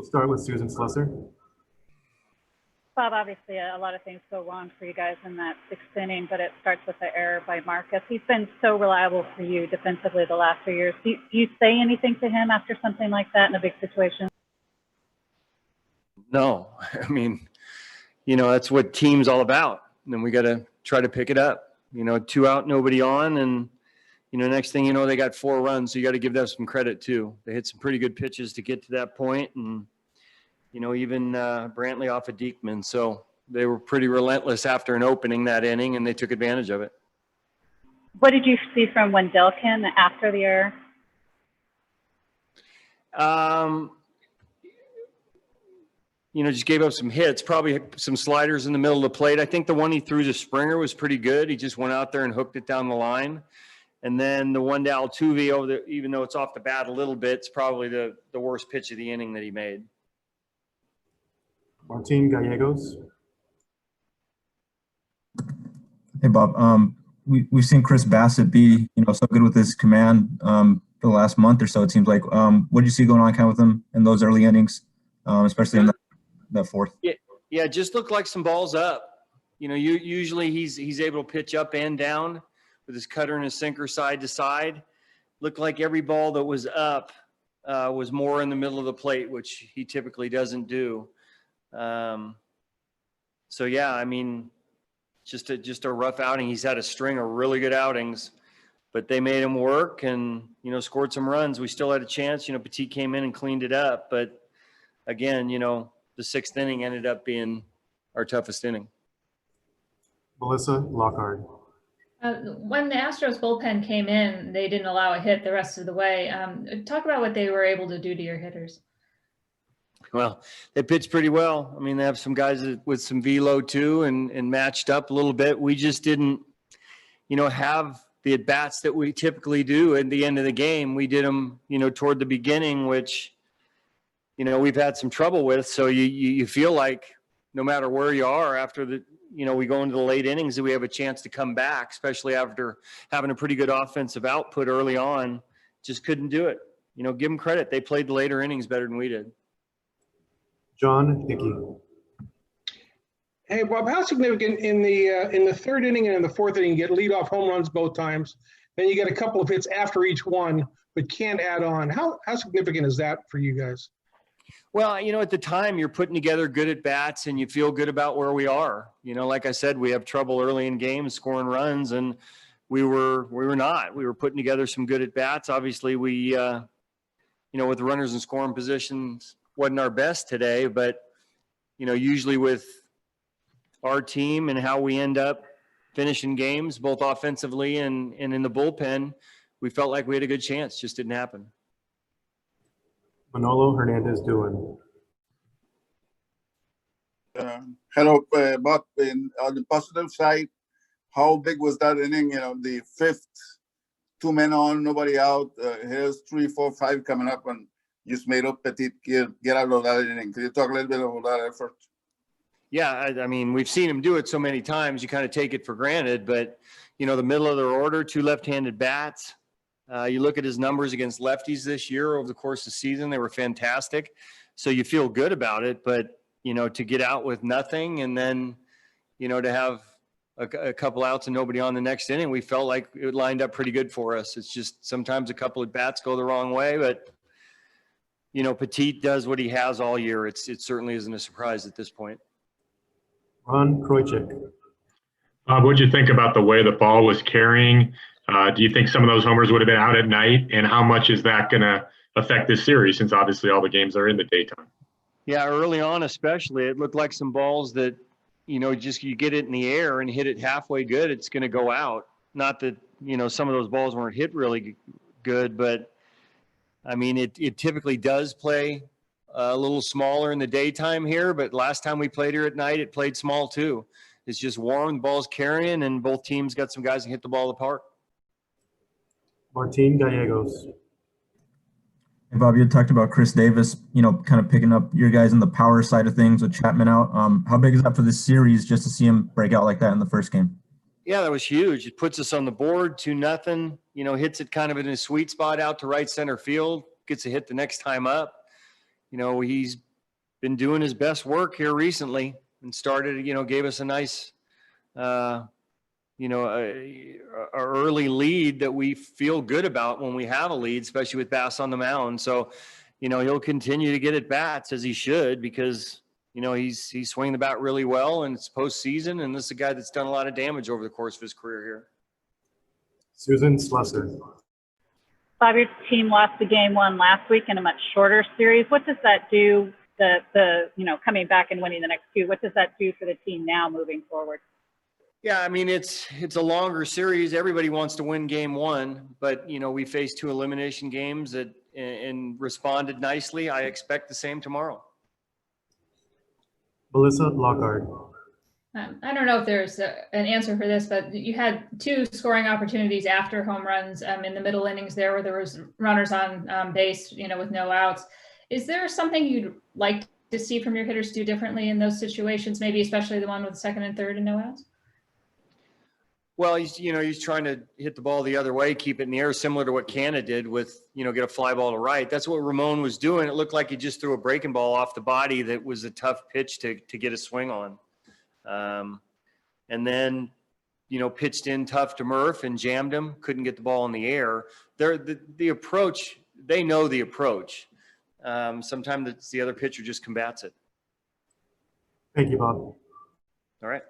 We'll start with Susan Slusser. Bob, obviously a lot of things go wrong for you guys in that sixth inning, but it starts with the error by Marcus. He's been so reliable for you defensively the last 2 years. Do you say anything to him after something like that in a big situation? No, I mean, that's what team's all about. And then we got to try to pick it up. 2 out, nobody on, and next thing you know, they got 4 runs. So you got to give them some credit too. They hit some pretty good pitches to get to that point, and even Brantley off of Diekman. So they were pretty relentless after an opening that inning, and they took advantage of it. What did you see from Wendelken after the error? Just gave up some hits, probably some sliders in the middle of the plate. I think the one he threw to Springer was pretty good. He just went out there and hooked it down the line. And then the one to Altuve, even though it's off the bat a little bit, it's probably the worst pitch of the inning that he made. Martin Gallegos. Hey, Bob. We've seen Chris Bassitt be, so good with his command for the last month or so, it seems like. What do you see going on kind of with him in those early innings, especially in that fourth? Yeah, just looked like some balls up. Usually he's able to pitch up and down with his cutter and his sinker side to side. Looked like every ball that was up was more in the middle of the plate, which he typically doesn't do. So yeah, I mean, just a rough outing. He's had a string of really good outings, but they made him work and, scored some runs. We still had a chance. Petit came in and cleaned it up, but again, the sixth inning ended up being our toughest inning. Melissa Lockhart. When the Astros bullpen came in, they didn't allow a hit the rest of the way. Talk about what they were able to do to your hitters. Well, they pitched pretty well. I mean, they have some guys with some velo too and matched up a little bit. We just didn't, have the at-bats that we typically do at the end of the game. We did them, toward the beginning, which, we've had some trouble with. So you feel like no matter where you are after we go into the late innings, that we have a chance to come back, especially after having a pretty good offensive output early on. Just couldn't do it. Give them credit. They played the later innings better than we did. John Hickey. Hey, Bob, how significant in the third inning and in the fourth inning, you get leadoff home runs both times, then you get a couple of hits after each one, but can't add on. How significant is that for you guys? Well, at the time you're putting together good at bats and you feel good about where we are. Like I said, we have trouble early in games scoring runs, and we were not. We were putting together some good at bats. Obviously, we, with the runners in scoring positions, wasn't our best today, but usually with our team and how we end up finishing games, both offensively and in the bullpen, we felt like we had a good chance. Just didn't happen. Manolo Hernandez doing. Hello, Bob. On the positive side, how big was that inning? The fifth, 2 men on, nobody out. Here's 3, 4, 5 coming up, and just made up Petit get out of that inning. Could you talk a little bit about that effort? Yeah, I mean, we've seen him do it so many times, you kind of take it for granted. But, the middle of their order, 2 left-handed bats. You look at his numbers against lefties this year over the course of the season, they were fantastic. So you feel good about it. But, to get out with nothing and then, to have a couple outs and nobody on the next inning, we felt like it lined up pretty good for us. It's just sometimes a couple of bats go the wrong way, but Petit does what he has all year. It certainly isn't a surprise at this point. Ron Krojcik. What did you think about the way the ball was carrying? Do you think some of those homers would have been out at night? And how much is that going to affect this series, since obviously all the games are in the daytime? Yeah, early on especially, it looked like some balls that, just you get it in the air and hit it halfway good, it's going to go out. Not that, some of those balls weren't hit really good, but I mean, it typically does play a little smaller in the daytime here, but last time we played here at night, it played small too. It's just warm, the ball's carrying, and both teams got some guys that hit the ball apart. Martin Gallegos. Hey, Bob, you had talked about Chris Davis, kind of picking up your guys in the power side of things with Chapman out. How big is that for this series just to see him break out like that in the first game? Yeah, that was huge. It puts us on the board 2-0, hits it kind of in his sweet spot out to right center field, gets a hit the next time up. He's been doing his best work here recently and started, gave us a nice, a early lead that we feel good about when we have a lead, especially with Bass on the mound. So, he'll continue to get at bats as he should, because, he's swinging the bat really well, and it's postseason, and this is a guy that's done a lot of damage over the course of his career here. Susan Slusser. Bob, your team lost the game one last week in a much shorter series. What does that do? Coming back and winning the next two, what does that do for the team now moving forward? Yeah, I mean, it's a longer series. Everybody wants to win game one, but, we faced 2 elimination games and responded nicely. I expect the same tomorrow. Melissa Lockhart. I don't know if there's an answer for this, but you had 2 scoring opportunities after home runs in the middle innings there, where there was runners on base, with no outs. Is there something you'd like to see from your hitters do differently in those situations, maybe especially the one with second and third and no outs? Well, he's trying to hit the ball the other way, keep it in the air, similar to what Canna did with, get a fly ball to right. That's what Ramon was doing. It looked like he just threw a breaking ball off the body that was a tough pitch to get a swing on. And then, pitched in tough to Murph and jammed him, couldn't get the ball in the air. The approach, they know the approach. Sometimes the other pitcher just combats it. Thank you, Bob. All right.